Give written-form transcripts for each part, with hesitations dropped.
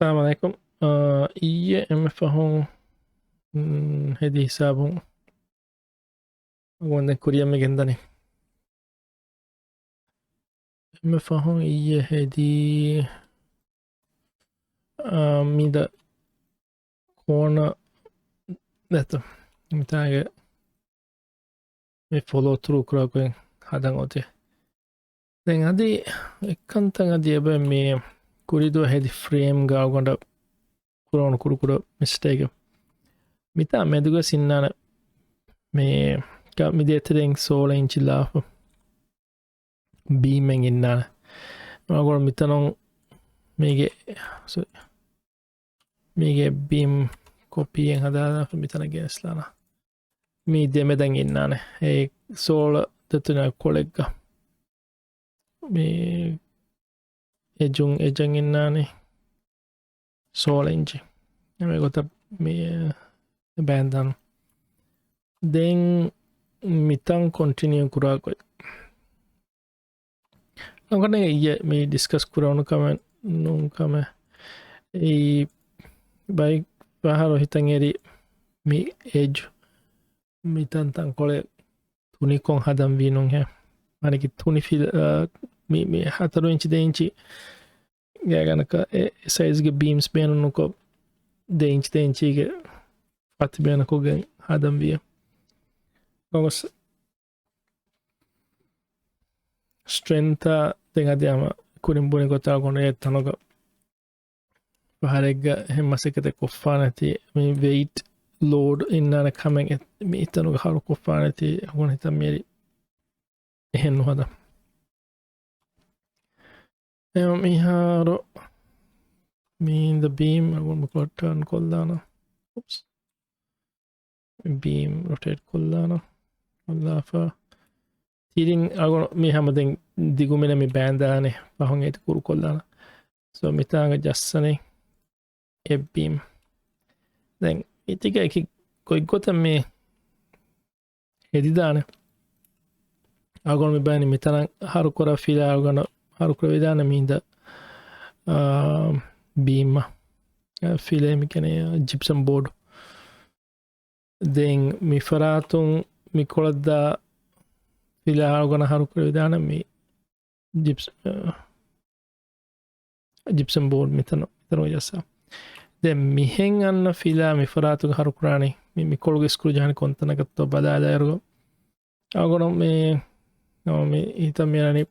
السلام عليكم. ඊයේ එමෆහුන් හෙදි හිසාබුන් ගොන්ද කුරියම්ම ගෙන්දනේ එමෆහුන් ඊයේ හෙදී මිද කෝන දැත මිතාගේ මේ ෆොලෝ තුරු කරාකුවෙන් හදන් ඔතේ දැන් අදී එක්කන්තන් අදී එබ මේ කුරිදුව හෙදි ෆ්‍රේම් ගාවගොඩ කුරවුණු කුරුකුර මිස්ටේක මිතා මෙදුග සින්නාන මේ මිදේතරෙන් සෝල ඉංචිල්ලාප බීමෙන් ඉන්නාන මගොඩ මිතනොන් මේගේ බීම් කොපියෙන් හදාද මිතන ගෙනස්ලාන මී දෙමෙදැන් ඉන්නාන ඒ සෝල දෙතුන කොළෙක්ග මේ එජුන් එජන් ඉන්නානේ සෝලෙන්චි එම ගොත මේ බෑන්දන් දෙන් මිතන් කොන්ටිනිය කුරාකොයි නොකන මේ ඩිස්කස් කුරවුණුකම නුකම ඒ බයි පහරො හිතන් එරි මේ ඒජ් මිතන්තන් කොಳೆ තුනිකොන් හදම් වී නොන් හැ මනකි තුනි ෆිල් මේ හතරු ඉංචි දෙංචි ගෑගනක සයිස්ගේ බීම්ස් බේනුනුකො දෙංචි දෙංචිගේ පති බේනකොගෙන් හදම් විය ගොස් ස්ට්‍රෙන්ත දෙගදයාම කුරිම්බුණි කොතා ගොන තනක පහරෙක්ග හෙම්මසකත කොෆ්ෆා නැති මේ වෙයිට් ලෝඩ් ඉන්නන කමෙන් මේ ඉතනුක හරු කොෆ්ෆා නැති හොන හිතම් මේරි එහෙන්නු හද මිහාරෝ මීන්ද බීම් අගුන්ම කොට්ටන් කොල්දාන බීම් රොටේට් කොල්දාන කොල්ලාෆා තිරින් අගුණ මේ හැමදෙන් දිගුමෙන මේ බෑන්දානේ පහුන් ඒති කුරු කොල්දාන සෝ මිතාග ජස්සනේ එබ්බීම් දැන් ඉතික එක කොයි ගොත මේ හෙදිදාන අගොන් මේ බෑනි මිතන හරු කොර ෆිලා අගන හරු කර විදාන මීන්ද බීම ෆිලේමි කනේ ජිප්සම් බෝඩ් දෙන් මිෆරාතුන් මිකොළද්දා ෆිලා අගන හරු කර විදාන මේ ජිප්සම් බෝඩ් මිතන ජස්සා දැන් මිහෙන් අන්න ෆිලා මිෆරාතුක හරු කුරානේ මේ මිකොළුගේ ස්ක්‍රූ ජහන කොන්තනකත්තෝ බදාදායරුග අගොන මේ හිතම් මෙරනි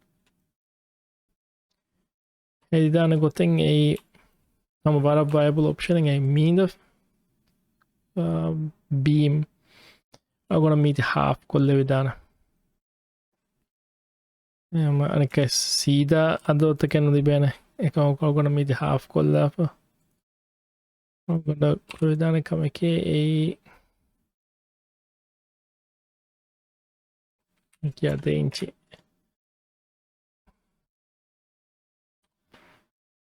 එදිදාන ගොතෙන් ඒ තම බර වයබල් ඔප්ෂන ඇයි මීද බීම් අගොන මීති හා් කොල්ල විදාන අනක සීද අදෝත්ත කැන්න තිබේන එක ඔකොගොන මීති හා් කොල්ලාප ගොඩ ප්‍රවිධානකම එකේ ඒ කියද ඉංචි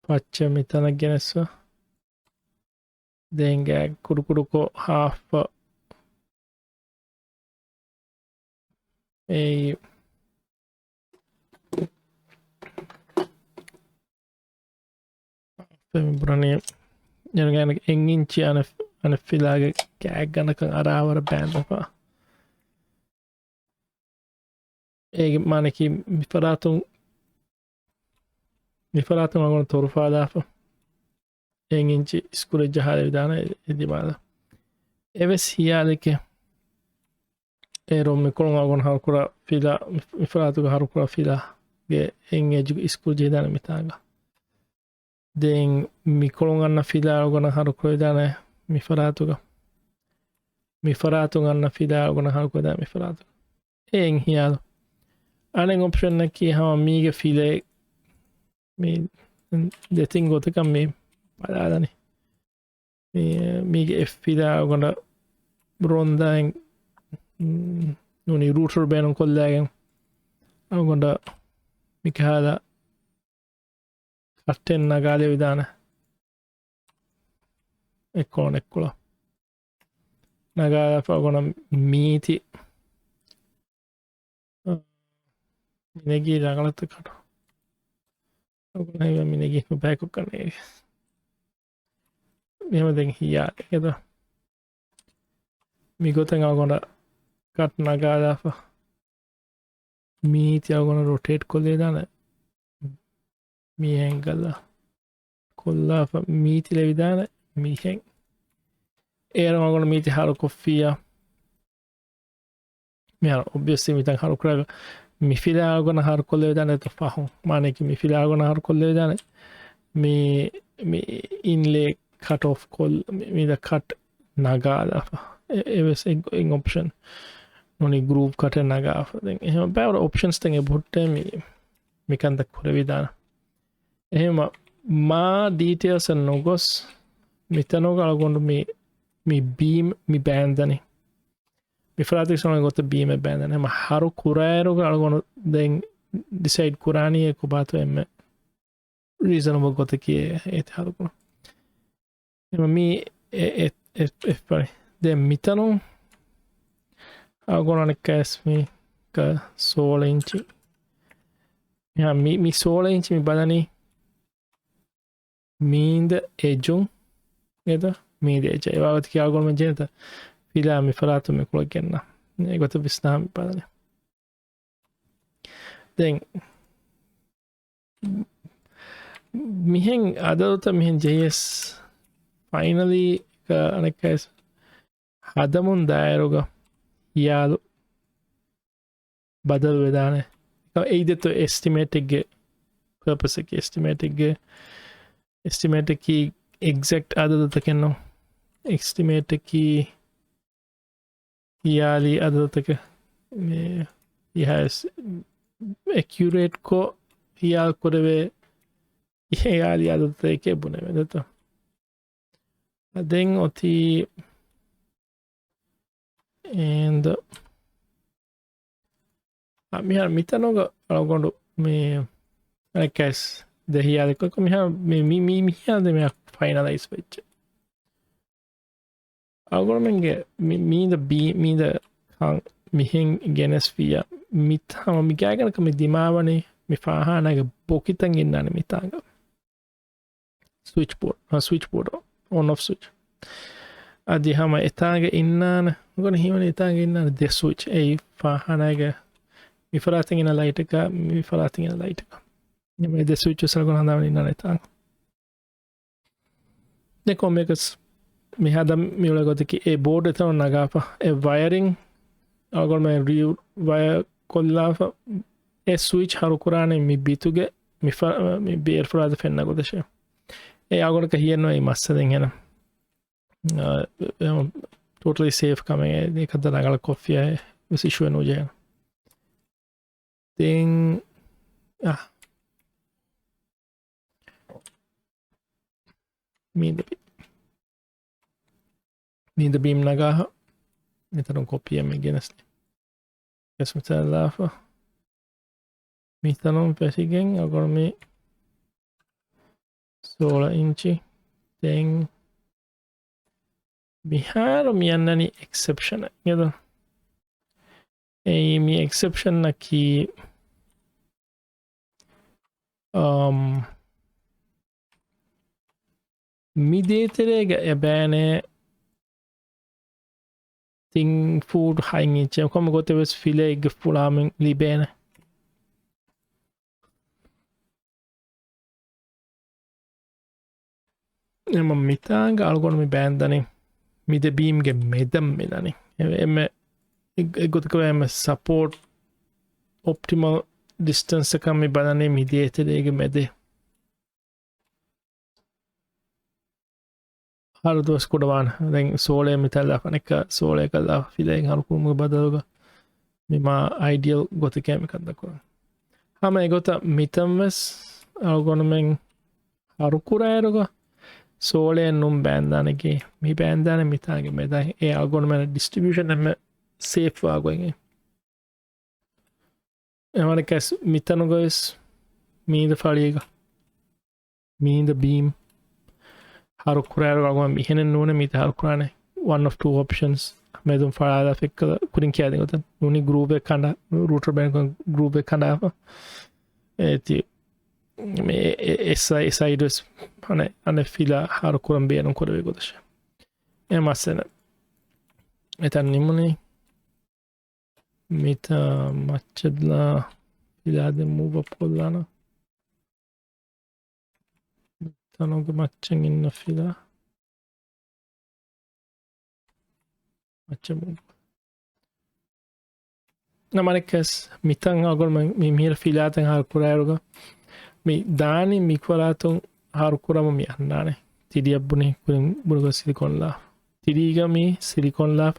පච්ච මිතනක් ගෙනස්ව දෙංගෑ කුඩුකුඩුකෝ හා් ඒ පුරණය ජනගෑන එංගිංචි අන ෆිලාගේ කෑක් ගනක අරාවර බෑන්දපා ඒ මානකි මිෆරාතුන් අගුණ තොරුපාදාප එංගිංචි ස්කුර ජහල විධාන එදිමාද එවෙස් හියාදක ඒරොම් මිකොළුන් අගුණ හරුකුර ෆිලා මිෆරාතුක හරුකුර ෆිලාගේ එං එජු ස්කුල් ජේදාන මිතාග දෙන් මිකොළුන් අන්න ෆිලා ගොන හරුකුර දාන මිෆරාතුන් අන්න ෆිලා ගොන හරුකුර දා මිෆරාතු එං හියාද අනෙන් ඔප්ෂන් එකේ හම මීගේ ෆිලේ මේ දෙතින් ගොතකම් මේ පදාදන මේගේ එෆිලා ගොඩ බ්‍රොන්දායෙන් නොනි රූටර් බෑනුම් කොල්දාගෙන් ගොඩ මිකහාද කට්ටෙන් නගාලය විධාන එක්කොල නගාල පගොන මීති මිනගී රගලත්ත කට මිනගී බෑකුක් කන්නේ මෙහෙම දැන් හියා එද mi goten are gonna cut nagada for me are gonna rotate kolleda mi angle kolla for me levidana mi hen era gonna meet haru koffia mi are obviously mitan haru kuraga mi fila gonna haru kolleda to fahon mane ki mi fila gonna haru kolleda mi inlay cut off call me the cut nagada it was in option only group cut naga then about options thing about me can the kuravida ehema ma details and nogos mitanoga going to me beam me bandani before I sono got the beam a band and haru kurairo going to then decide kurani e kubato em reasonable got ki et haru me it then mitano I'm gonna cast me ka 16 inch yeah me 16 inch me badani mean edge eda me edge ඒවාත් කියා ගොල්ම ජනත පිලා me faratu me kula genna ඒකට විස්නාම badani then mihen adalta mihen js finally ka anekas hadamun dairuga yalu badal vedane either to estimate purpose estimate ki exact adadata kenno estimate ki yali adadata me has accurate ko yal korave yali adadata ke bune vedata then oti and me har mitanoga algondu me I guess the here ko me har me here the me finalize which algondu me the b me the me hen genesphere mitama me gagan ka me dimawani me fahana ga bokitan innane mitanga switchboard on off switch adi hama etanga innana gonna himane etanga innana the switch ei fahanaga mi farating in a light ka mi farating in a light ka me the switch usal gonna handa innana etanga de komekas mi hada mi ola gotiki e board etan nagafa e wiring agol me wire kollafa e switch haru kurane mi bituge mi beer farada fenna godashe e agol ka hiyenno e massaden hena totally safe coming एक other अगला coffee है उस issue हो जाएगा then me the beam nagaha então copia me genest yes me tá lá me tá não persiguen agora me 16 inch then Bihar mi annani exception yada e mi exception na ki mi deterega ebane thing food hanging che come gote ves file eg fulamen libene emma mitanga algon mi bandani mi de beam ge medam milani emme egot ko emme support optimal distance ka mi badane mi deterega mede har dos kodawan den sole mitalla anek sole kala filen har kum badaluga mima ideal gote kem kadda ko hama egota mitamves algonmen haru kurairuga sole num bandanege mi bandane mitage meda e algonmen distribution emme safe wagoen emane kas mitanugois me the faliga me the beam haru kurairuga algon mi henen nune mi haru kurane one of two options medum farada fek kurin kiya den gotan nuni group e kanda router bank group e kanda eti මේ සයිඩස් අන ෆිලා හාරුකුරම් බේනු කොරවේ ගොදශ එමස්සන එතන් නිමුණේ මිත මච්චදලා ෆිලාද මූබ පොල්ලාන තනොග මච්චන් ඉන්න ෆිලා මච්ච මූබ නමනකස් මිතන් අගොල් මිහිර ෆිලාතන් හාරුකුරෑරුග මේ දානි මික්වලාතුන් හාරුකුරම මි අන්නානේ තිරියබ්බුනේ කුරින් බුරුග සිලිකොන්ලා තිරීග මේ සිලිකොන්ලා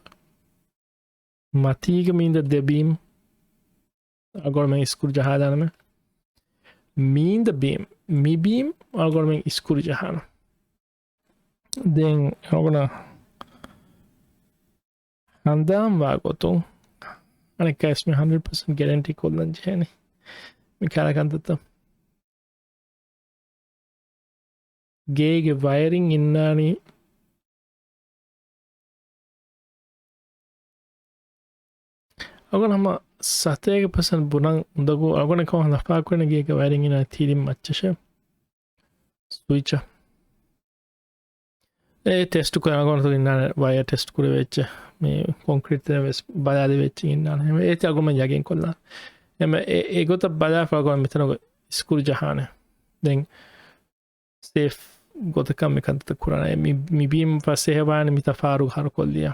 මතීග මීන්ද දෙබීම් අගොල්ම ඉස්කුර ජහදානම මීන්ද beam මිබීම් අගොල්ම ඉස්කුර ජහන දෙන් ඔගන හන්දාම් වාගොතුන් අනෙකස්ම 100% guarantee කොල්ලන් ජයනේ මේ කාලකන්තත ගේගේ wiring ඉන්නානී අගනම සතයක Pasan බුණන් උදගු අගන කව ලපාක්වන ගේක වයරින්ගෙන තිරිම් මච්චශ සුවිච ඒ ටෙස්ටු කරගනතු ඉන්න වය ටෙස්ට් කර වෙච්ච මේ කොන්ක්‍රීත වෙස් බලාද වෙච්චි ඉන්න ඒති අගුම යගෙන් කොල්ලා එම ඒගොත බලාෆාගොන් මෙතනක ස්කුල් ජහාන දෙන් සේ් ගොතකම් එකන්ත කුරණ මිබීම් පස්සේහවාන මිත ෆාරු හර කොල්ලිය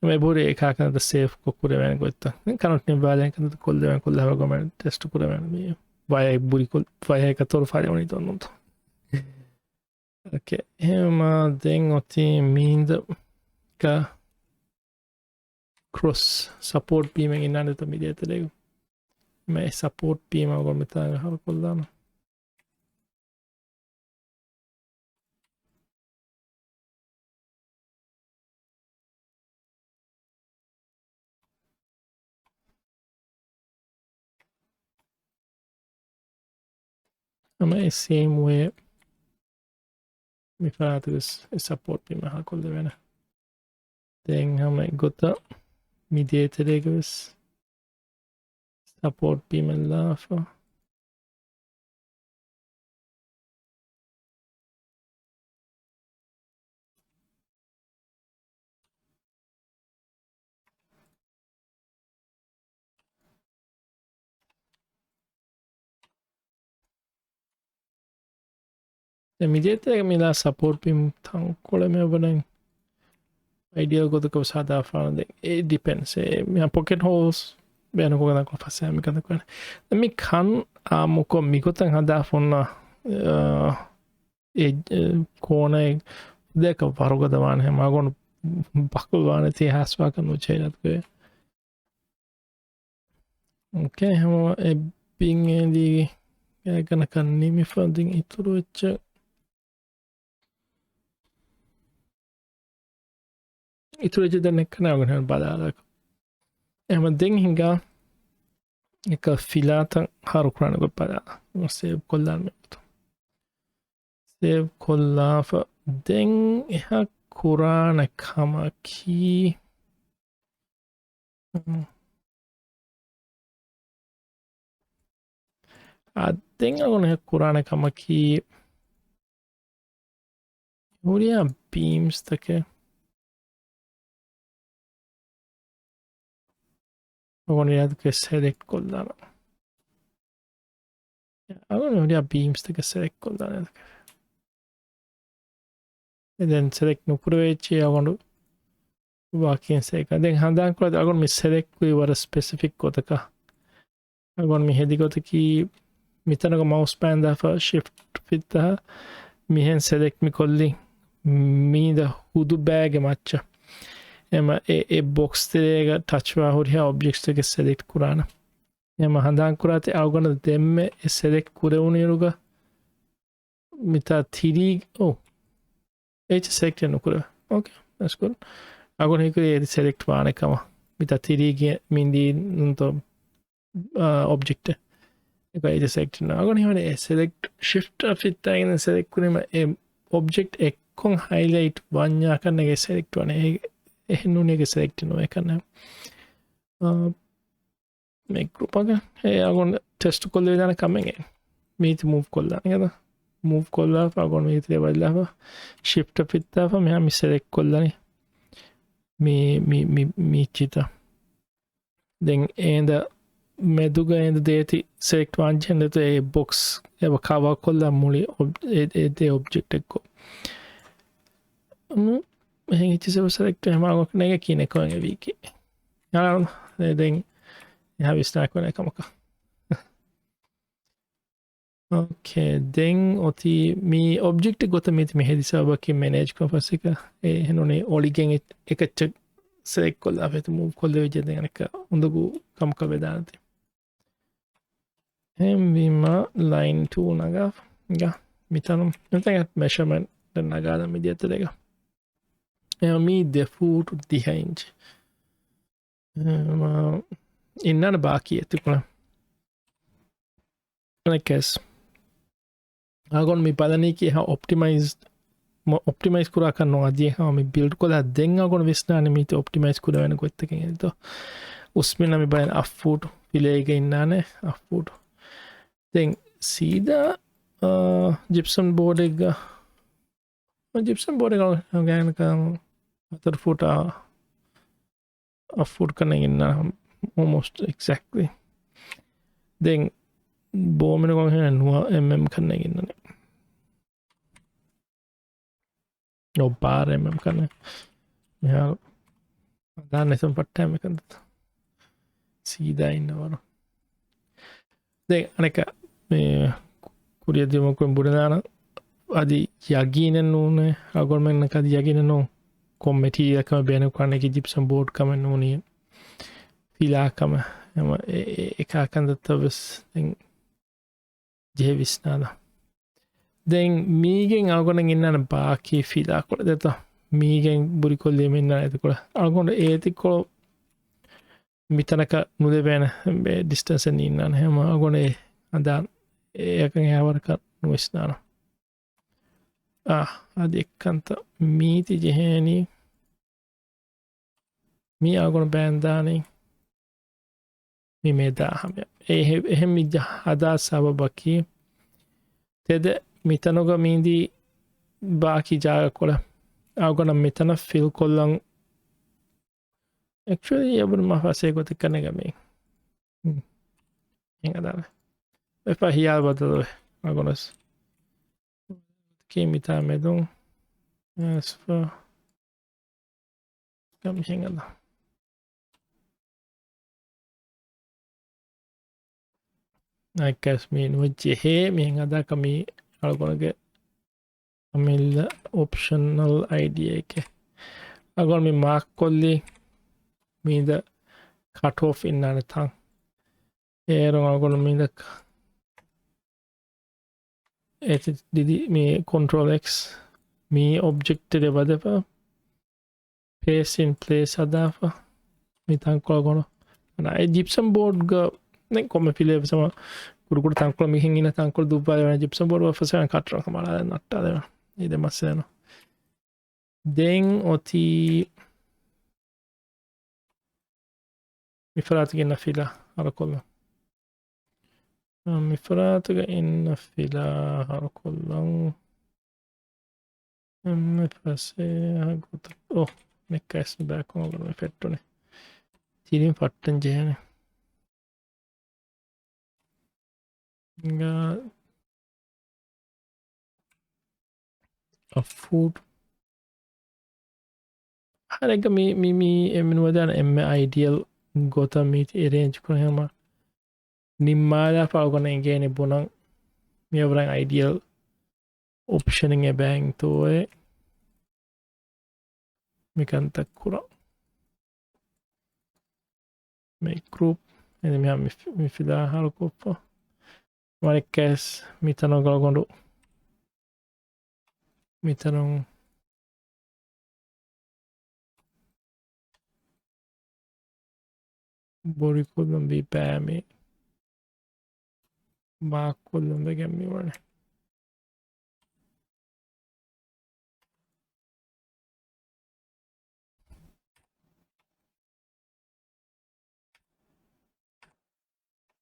මේ බොරේ ඒකාකනට සේ් කොකුර වැන ගොත්ත කනට නිබාලයකත කොල්ලව කොල්ලහගම ටෙස්ට කරවන මේ වය බුරිකොල් වය එක තොර ෆාරවනි තොන්නුත එහෙම දෙන් ඔති මීන්ද ක්‍රොස් සපෝට් පීමෙන් ඉන්නන්නත මිදියතරෙකු මේ සපෝට් පීම ගොමතා හර කොල්දාම same way මිෆාතුස් සපෝට් පීම හර කොල්ද වෙන දෙන් හම ගොත මිදියතරෙකුස් සපෝට් පීමල්ලාෆා මිදියතරක මිලා සපෝට් පිම් තන් කොළම වන අයිඩියල් ගොතකව සාධාපානද ඒ ඩිපෙන්සේ මෙ පොකෙට් හෝස් බෑනකොකදක පසෑමිකදක් වන මි කන් ආමොකො මිකොතන් හදා ෆොන්න කෝන දෙක වරුගදවාන හැමගොනු බකුල්වාන තිය හැස්වාක නොචේලත්කය ඕකේ හැම එබිංේදී ගැගනකන්නේමි ෆදිින් ඉතුරු වෙච්ච ඉතුරජ දෙනෙක්කනාවගන බදාලක එම දෙන් හිංගා එක ෆිලාතන් හරුකරණක පදා සේව් කොල්ලාන්නතු සේව් කොල්ලාප දෙන් එහ කුරාණකමකී අදෙන් අගුණ කුරාණකමකී හුරියා බීම්ස්තක ඔගොන යදක සෙරෙක් කොල්දාන අගුණ හුරියා බීම්ස්තක සෙරෙක් කොල්දාන යදක එදැන් සෙරෙක් නුපුරවේච්චේ අගොඩු වාකියෙන් සේක දෙන් හඳාන්කොලද අගොන් මි සෙරෙක්කුයි වර ස්පෙසිෆික් කොතක අගොන් මි හෙදිකොතකී මිතනක මවස් පෑන්දාප ශිෆ් පිත්තහ මිහෙන් සෙදෙක්මි කොල්ලි මීද හුදු බෑග මච්ච එම ඒ බොක්ස්තරේක ටච්වා හුරිය ඔබ්ජෙක්ස්ටක සෙදෙක්් කුරාණ එම හඳාන්කුරාති අවගන දෙම්ම සෙදෙක් කුරවුණයරුග මිතා තිරී ඕ ඒච සෙක්ට නොකුර ඕකේ ඇස්කුල් අගොනහිකර ඒදි සෙලෙක්ට් වානකම මිතා තිරීගිය මින්දී නොතෝ ඔබ්ජෙක්ට එක ඒජ සෙක්ටන අගොනහිවන සෙලෙක්ට් ශිෆ්ට ෆිත්තාගෙන සෙලෙක්කුරීම ඔබ්ජෙක්් එක්කොන් හයිලයිට් වඥා කරන්නගේ සෙලෙක්ට් වන එහෙනුනක සෙලෙක්ට නොව කරන්න මේ ගරුපක ඒ අගොන් ටෙස්ට් කොල්ල දන කමගේ මීති මූව් කොල්ලා නේද move කොල්ලා අගොන් මීති ලෙවල්ලා shift පිත්තාව මෙහා මි select කොල්ලානේ මීචිත දැන් එඳ මෙදුග එඳ දේති select වංචෙන්දත ඒ box එව කවා කොල්ලා මුලි ඒ object එක්ක මෙහෙන් ඉතිසව select හමාගොක් නැග කියන කොන් වීකි යාන දැන් එහා විස්තර කරන එකමක Okay, then oti mi object gota mit mi hedisawa ki manage ko fasika e henone oligen ekach select kolla fet move kolle vejede anaka undugu kamka vedanati vima line 2 naga ga mitanum ntaga measurement den nagada mi dietega mi default dihange innana baki etukuna anakes agon mi badani ki ha optimize kura කරනවා අදී හා මේ build කොලා දෙන් අගොන විශ්නානේ මීට optimize කුර වෙන කොත්තකින් එතෝ උස්මින මේ බයන් affoot පිලේක ඉන්නානේ affoot දැන් සීදා gypsum board එක ගාන කම 4 foot affoot කරන ඉන්න almost exactly දැන් බෝමන කොහේ නුව mm කරන ඉන්නනේ no bar mm කරන මෙහා දාන්න සම් පට්ටම එකකට සීදා ඉන්නවන දැන් අනක මේ කුරිය දෙමොකම් බුරදාන අදි යගීන නෝනේ අගොල්මෙන් කද යගීන නෝ කොම්මෙටි එකම බේන කන්නේ ජිප්සම් බෝඩ් කම නෝනේ ෆිලාකම එම එකකන්දතවස් දැන් ජෙවිස්නාද දැන් මීගෙන් අගොන ඉන්නන බාකී ෆිලා කොල දෙත මීගෙන් බුරි කොල්ලේ මෙන්න එතකොට අගොන ඒතිකො මිතනක මුදබෑන ඩිස්ටන්ස් එකේ ඉන්නන හැම අගොනේ අදාන් ඒකෙන් යවරක නොස්නාන අද එක්කන්ත මීති ජෙහෙනි මී අගොන බෑන්දානේ මේ දාහම එහෙම මිජ හදා සබබකි තෙද මිතනොග මීදී බාකි ජාග කොළ අගොන මෙතන ෆිල් කොල්ලන් actually යබුරු මහසේ ගොත කනගමේ එංගදාන එපා හියාල් බදලො අගොනස් කීමිතා මෙදුන් as for කම්හෙංගදා නැකස් මේ නොජෙහෙ මෙහෙන් අදා කමී අලගොනගේ අමිල්ල ඔප්ෂනල් idea එක අගොන මේ මාක් කොල්ලි මීද cut off ඉන්නන තන් ඒරොන් අගොන මීද ඒත් දිදි මේ control x මේ object එක වදපා paste in place අදාපා මේ තන් කොල්ගොන අනේ gypsum board ග නේ කොම පිලේ සම කුරුකුරු තංකොල මිහින් ඉන තංකොල දුබ්බා වෙන gypsum board වෆසන කටර කමලා නට්ටා දෙන ඊද මස්සන දෙන් ඔති මිෆරාතක ඉන්න ෆිලා අර කොල්ල මිෆරාතක ඉන්න ෆිලා අර කොල්ලන් පස්සේ ගොත මෙකස් බෑක් කොම ෆෙට්ටුනේ තීරින් ෆට්ටන් ජේනේ a food හරක මේ එමනුවදන එම ideal ගොතම මීට arrange කරහම නිම්මාලා පවගන ගේන බොනන් මෙවරන් ideal option එක බෑන් තෝය මිකන්තක් කුරා මේ group එද මෙහා මිෆිලා හරකොප්පා Marques mitano galgondo mitano bori kolum bi pame ma kolum begemi wane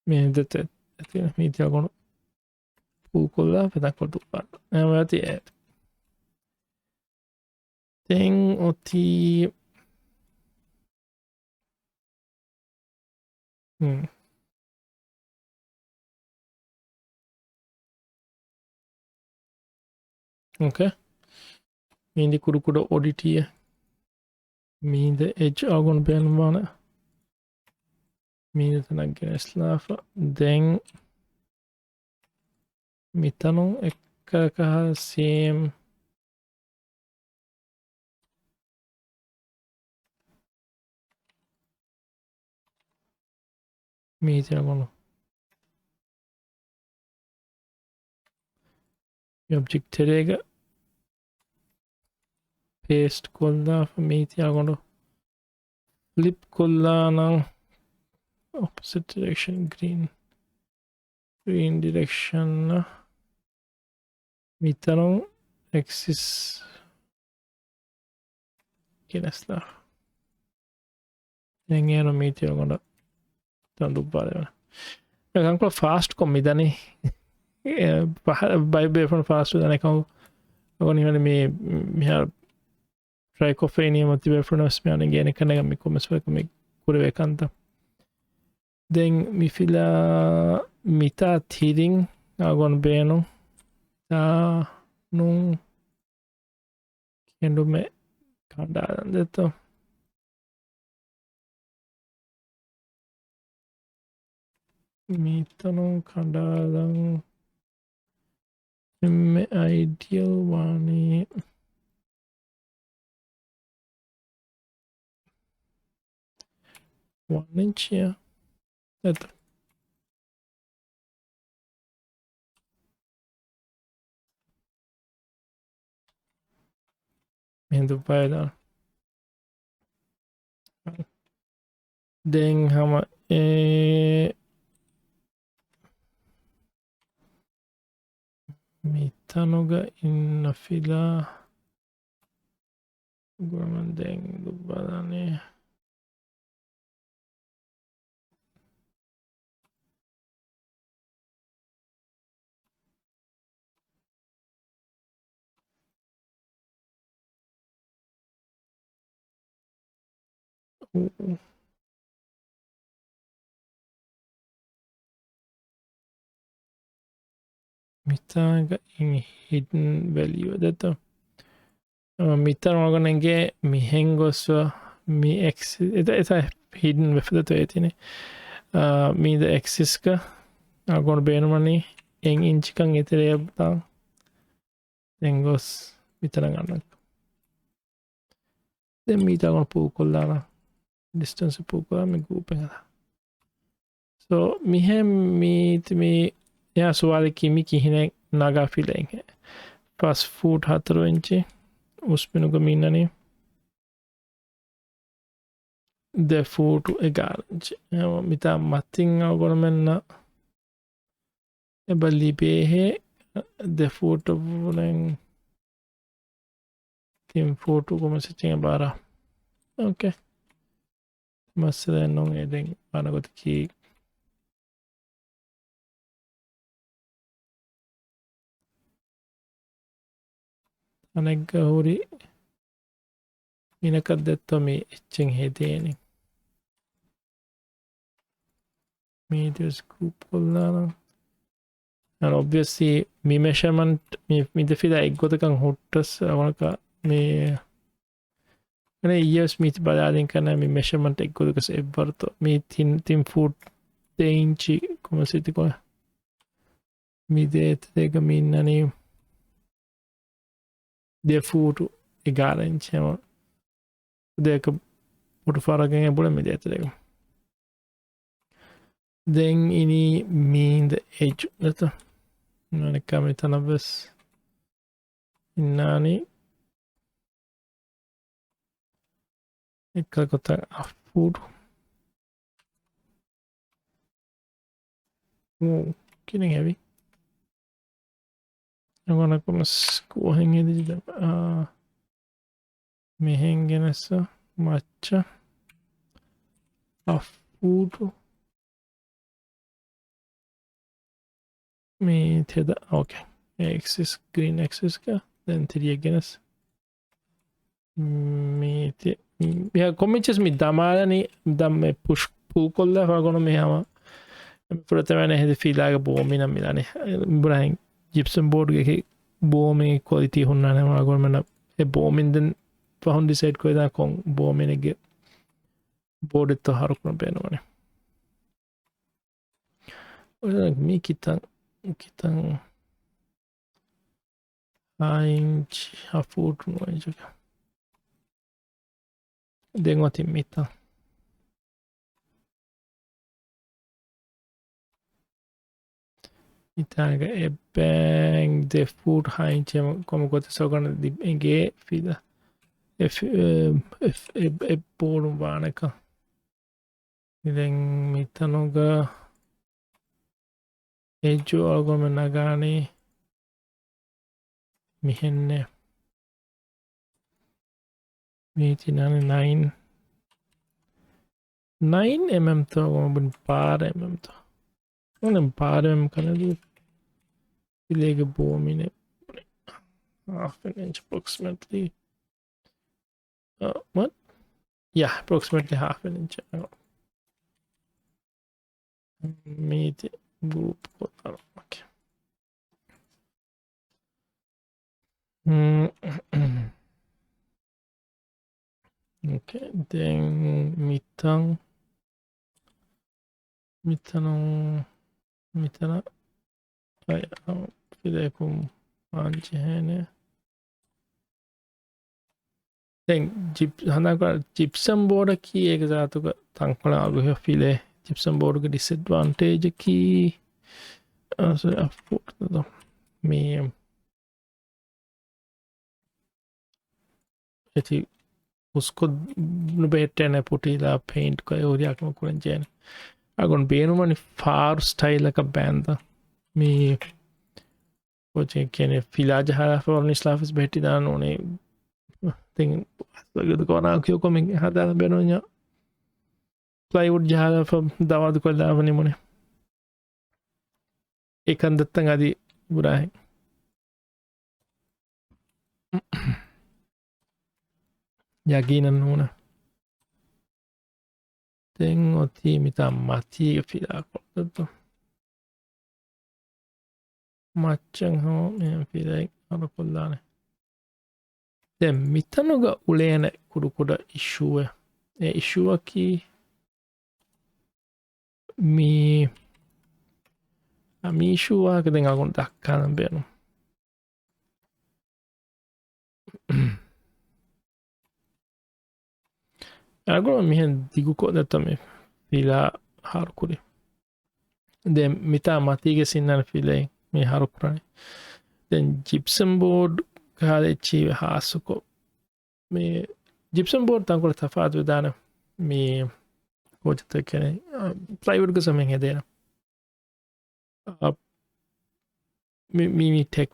me dete mi diagono puukolla petäkko tupaan. Mä tiedän. Ten oti... Okei. Mindi kurukudo oditiä. Minde edge agon benvane. Minde tänä geneslaafa. Den... Mitano ekkäkähä siem... Miti agon... Object terega... Paste kollaafa miti agon... Flip kollaanan... Opposite direction green direction mitano axis kenesla engeno meteor gonda tandu bare jag kan kolla fast kom midani by from fast dan kan agoni hane me har trichophania motive from us me ane gene kan me kommer så kommer kurve kanta den mi fila mita thiring agon beno ta nung kendo me kanda detta mita nung kanda lang me ideal wani one inch ya detta Hindu paida. Den hama mitanoga inna fila gorman den dubbalani mitanga in hidden value detta mitanoganenge mi hengoswa mi x eta hidden value detta etine mi the axis ka agon benumani en inch kan etere ta hengos mitanaganna den mitagon puukollana distance puukolla mi guupengala so mihem mi ja suali kimi kihine naga filenge pas foot 4 inchi uspinuga minani de foot 11 inchi mita matting agormenna ebali behe de foot vulen tim foot come se tinha bara okay masala non eden anagot ki anegahuri minakadetto mi etching hedeni media scoop kollana and obviously mi measurement mi defida eggotakan huttas awanaka mi ane years mi badalin kana mi measurement eggotakas ebbarto mi tin foot 10 inchi come si dico mi dete minnani de foot 11 inchi deka putu faragen bole mi dete then ini mean the edge detta nani kami tanabes innani ekka kota food getting heavy I'm gonna come school hanging me hanging so much of food මේ තෙද ඕකේ axis green axis ka දැන් තිරියගෙනස් මේ මෙයා කොමිචස් මි දමාලනේ දම් push full කොල්ලා වගොන මෙයාම ප්‍රථමන හෙද ෆීලාග බෝමිනම් මිලානේ ඉබ්‍රාහිම් ජිප්සම් board එකේ බෝමේ ක්වලිටි හොන්නා නම වගොන ඒ බෝමින්දන් පහුන් ඩිසයිඩ් කොයිදා කොන් බෝමිනගේ බෝඩ් එක්ක හරුකුන පේනවනේ මේ කිතන් inch half-foot den åt i mitten. Itaga e bang de food inch como gote sogana di enge fida e bolum vanaka. Den mitanoga ejo algome nagani mihenne meeti 9 mm to gomben par mm to onem par mm kanadu ilega bomine half an inch approximately what yeah approximately half an inch meeti group okay okay then mitana filekum anche hene then gypsum board ki ek zaatuka tankala agu file gypsum board ke disadvantage ki so me eti उसको बेटने पुटीला paint को और को कुरंजेन अगोन बेनु money फार style का band मी कोचे केने फिलाज हाला फॉर्निश लाफस बेटी दान ओने thing लगे को ना क्यों को में हदा बेनो nya प्लाईवुड जहाला फ दावाद को लावनी मुने एकन दत्तंग आदि बुरा है yaginan nuna tengo ti mita mati fila ko machan ho men fila ara kollane den mitanoga ulene kudukoda issue e issue ki mi issue ka den agon dakkan benu agora mihen digu ko datame fila harukuri den mita matige sinnan fila me harukurani den gypsum board kale chi hasuko me gypsum board tankola tafat vedana me kojata kene plywood ko samen hedena mi tech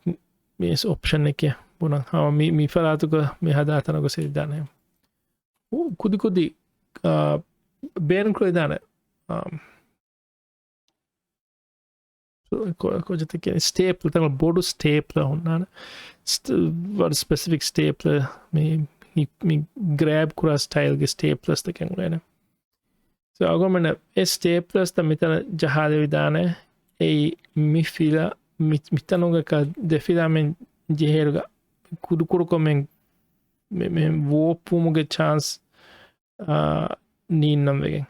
me option eke bona ha mi falatu ko me hadatana ko sedana कुदी बैन को इदाने को जते के staple तंग board staple होना वर specific staple मी grab कुरा स्टाइल के स्टेपल्स तक लेना सो अगो मैंने ए स्टेपल्स त मितन जहादे विदाने ए मिफिला मितनोगा का देफिला में जेहेरगा कुदुकुर को में वो पुमुगे chance ninnam vegen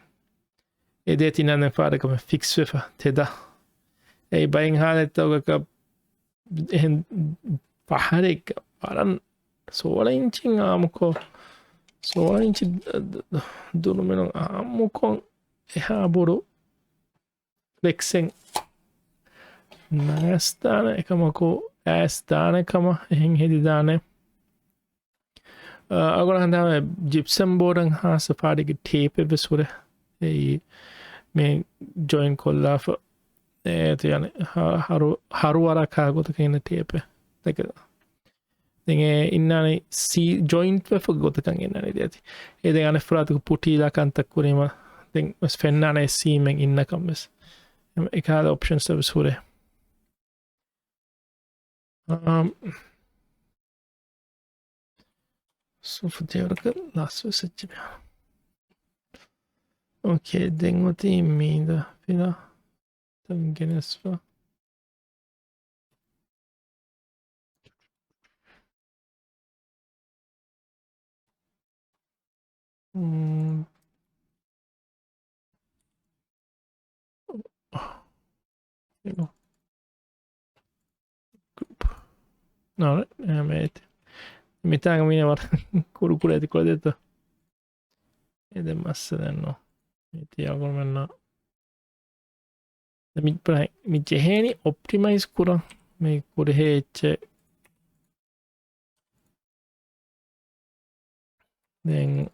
e det innan den fara kommer fixa för teda ei bang halet toga en paharik paran 16 inchin amuko 16 inch dunu menon amuko eha boru flexen nastana ekamako astana kama hen hedidane agora handava gypsum board ha safari ke tape besure ei me join kolla fa te yani haru ara ka go to kene tape like dinge innane c joint fa go to kan innane deti e de ane fratu puti la kanta kurima den mas fennane c men inna kammes ekada options besure Så för det är lasso sätter vi. Okej, den går till min fina. Den genesva. No, meitä. Mitään minä var kurkuleeti koetetta. Edemmässä no. Mieti alkoi mennä. Mi jeheni optimize kura. Me kuri heitse. Den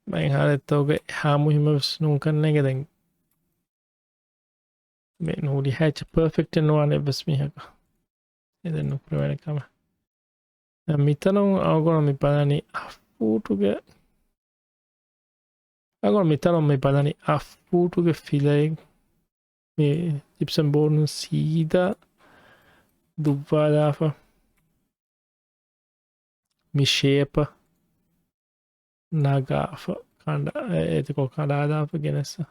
mä en hae toge haamuhimmas nunkan negeden. Me nuudi heitse perfect nuan evas mihaka. Eden nukura venekama. Mitanon alkoi mi padani afuutuge. Agora mitään me padani afuutuge filei. Me gypsum boardin siitä dubbadafa. Mi shape nagafa kanda etiko kandadafa genessa.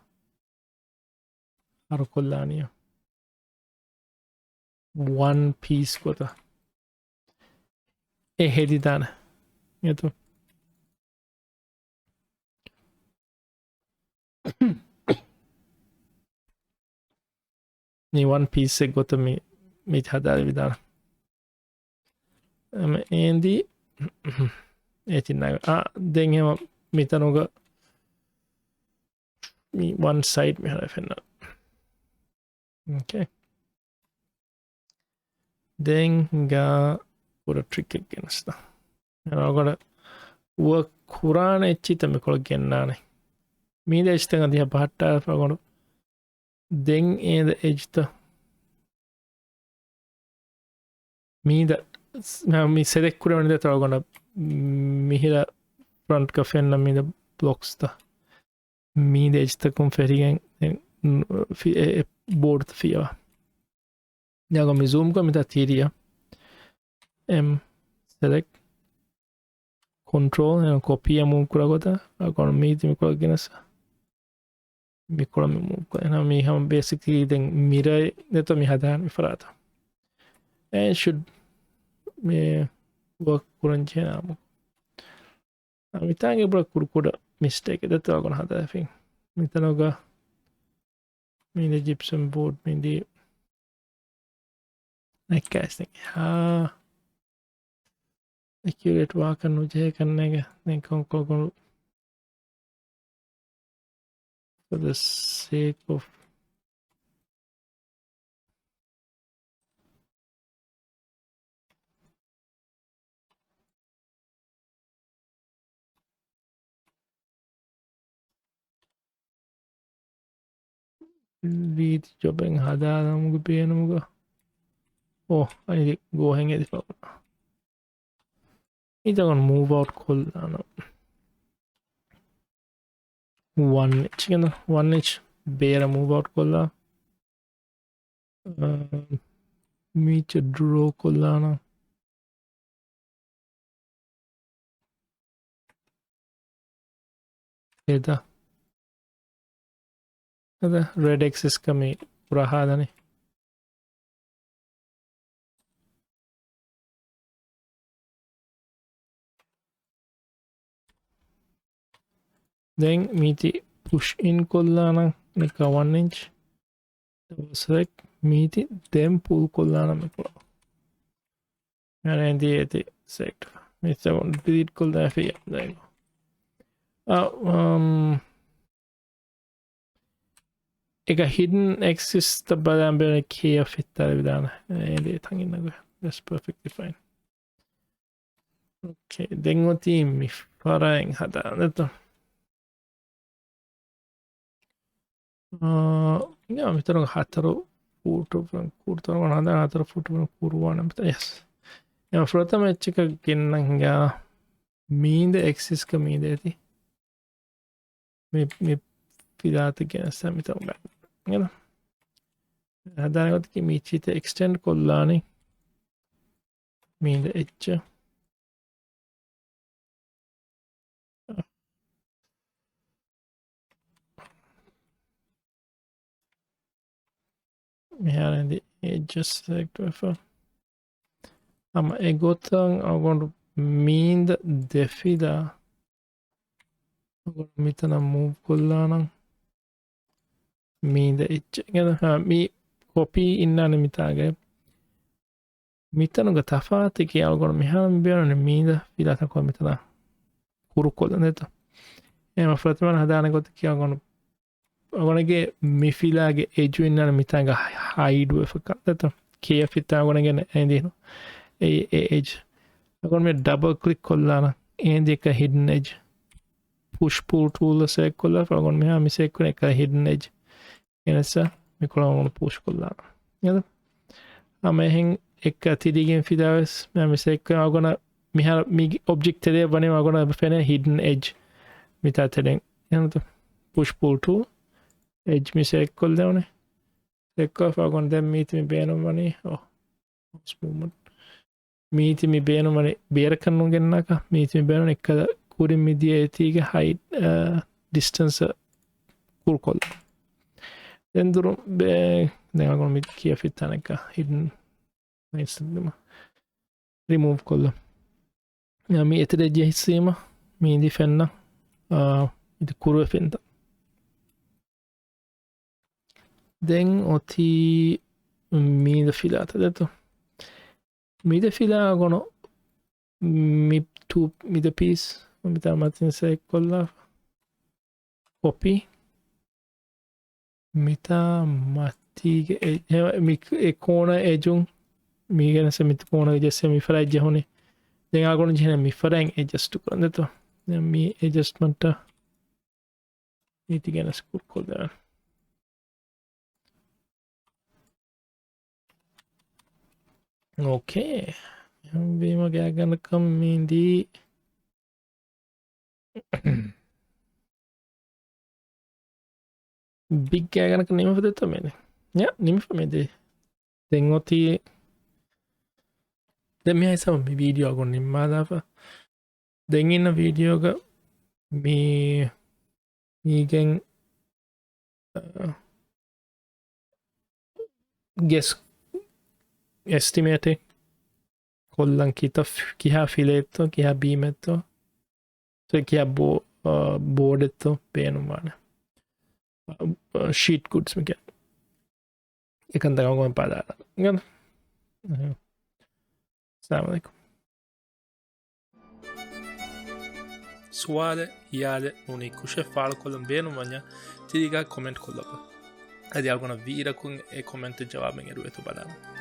Arkollania. One piece kota. Heditään. Eto. Niin one piece gota mit hadar vidana. Endi etin naga. Dengen mitanoga mi one side mi hade finna. Okay. Denga pura trick against the. And I'm gonna work Quran echita me kol gennane. Mida istanga diha bahatta agona den in the edge Mida mi select kurani deta agona mihira front ka fenna mida blocks ta. Mida edge konferigen board fia. Jaga mi zoom ka mida tiria. Select control and copy move kuragota agora meet me kula genasa mi kula mi move kula mi ham basically then mirror neto mi hadan mi farata and should me work kuran chena mo mi tange bra kurkuda mistake that agora hada thing mi tanoga mi the gypsum board mi di like casting accurate वाकन मुझे करने का नहीं को for the sake of lead jobbing hada namuga pe namuga oh I need to go hang it it's gonna move out cool no 1 inch again 1 inch bear move out kolla meet draw kollana eda red axis kami pura hadani then meeti push in kollana nika 1 inch select meeti then pull kollana mekula and the select meeta delete kolla fi then eka hidden axis tabadan bere key fittar vidana det tangina that's perfectly fine okay then oti mi farang hada neto yeah, mitaro hataro photo kurto hada hataro photo kurwana yes yeah pratama chika gennanga mean the axis ka mean deti me pidata genasa mitaro you know හදාගත්තක මීචිත extend කොල්ලානේ මීද එච්ච මෙහාරදි edges අම එගොත්තන් අගොඩු මීන්ද දෙෆිදා මිතන මූ කොල්ලානම් මීද එච්ච මී කොපී ඉන්නන මිතාගේ මිතනුග තෆාතික අල්ගොන මෙහම බේරන මීද පිලාතකො මෙතන කුරු කොල්ල නැත එම ප්‍රතිමන හදාන ගොත කියගොනු ඔගොනගේ මිෆිලාගේ එජු ඉන්නන මිතාග හයිඩුව එකක් කිය ෆිත්තා ගොනගෙන ඇදිනු ඒජ් අගොන මේ ඩබල් කලික් කොල්ලාන ඒන්දි එක හිඩන් එජ් පුෂ් පූල් ටූල්ල සෙක් කොල්ල ගොන් මෙහා මිසෙක්වන එක හිඩන් එජ් එනස මිකොළගොන පුෂ් කොල්ලාන යද අම එහෙන් එක තිරිගෙන් ෆිදාවස් මිසෙක් අගොන මිහ මි ඔබ්ජෙක්ටරේ වනේ අගොන ෆෙන හිඩන් එජ් මිතා තෙඩෙන් යනතු පුෂ් පූල් ටූල් එජ් මිසෙක් කොල් දෙවනේ එක්ක ෆගොන් දැම් මීතිමි බේනුම් වනේ මීතිමි බේනුමනේ බේරකන්නු ගෙන්න්නක මීතිමි බේනුන එක කුරින් මිදිය ඇතිීග හයි ඩිස්ටන්ස කුල් කොල් දෙදුරු බේ දෙගොන මිත් කිය ෆිත්තන එක හිටන් රිමූව් කොල්ල යම එතර ජෙහිස්සීම මීදි ෆෙන්න ඉති කුරුව ෆෙන්ත දෙන් ඔති මීද ෆිලාත දෙතු මිද ෆිලා ගොන මිප්ට මිද පිස් මිතා මතින්සෙක් කොල්ලා කොපි මිතා මත්තිගේ කෝන එජුන් මීගෙනස මිත කෝන ජෙස්ස මිෆරයි ජහුණේ දෙගොන ජන මිෆරැන් එජස්ටු කරන්නතු මේ එජස්මට නීති ගැන ස්කුල් කොල්දරන්න ඕකේ බීම ගෑගන්නකම් මීදී බික් ගෑගනක නිමප දෙත මේද ය නිමිප මේදේ දෙංඔතිය දෙම හිසම වීඩියෝ ගොන් නිම්මාදාප දෙගන්න වීඩියෝග මීගෙන් ගෙස් estimate කොල්ලන් කිත කිහා ෆිලේත්තෝ කිහා බීමැත්තෝ කිය බෝඩෙත්තෝ පේනුම්වාන ශීට් කුඩ්ස් මික එකන්ත ගවගම පාදාලා ගන්න සාමලයිකුම් suade iade unikushe falo kolum benu manya tidiga comment kollapa adi algona vira kun e comment jawaben eruetu badana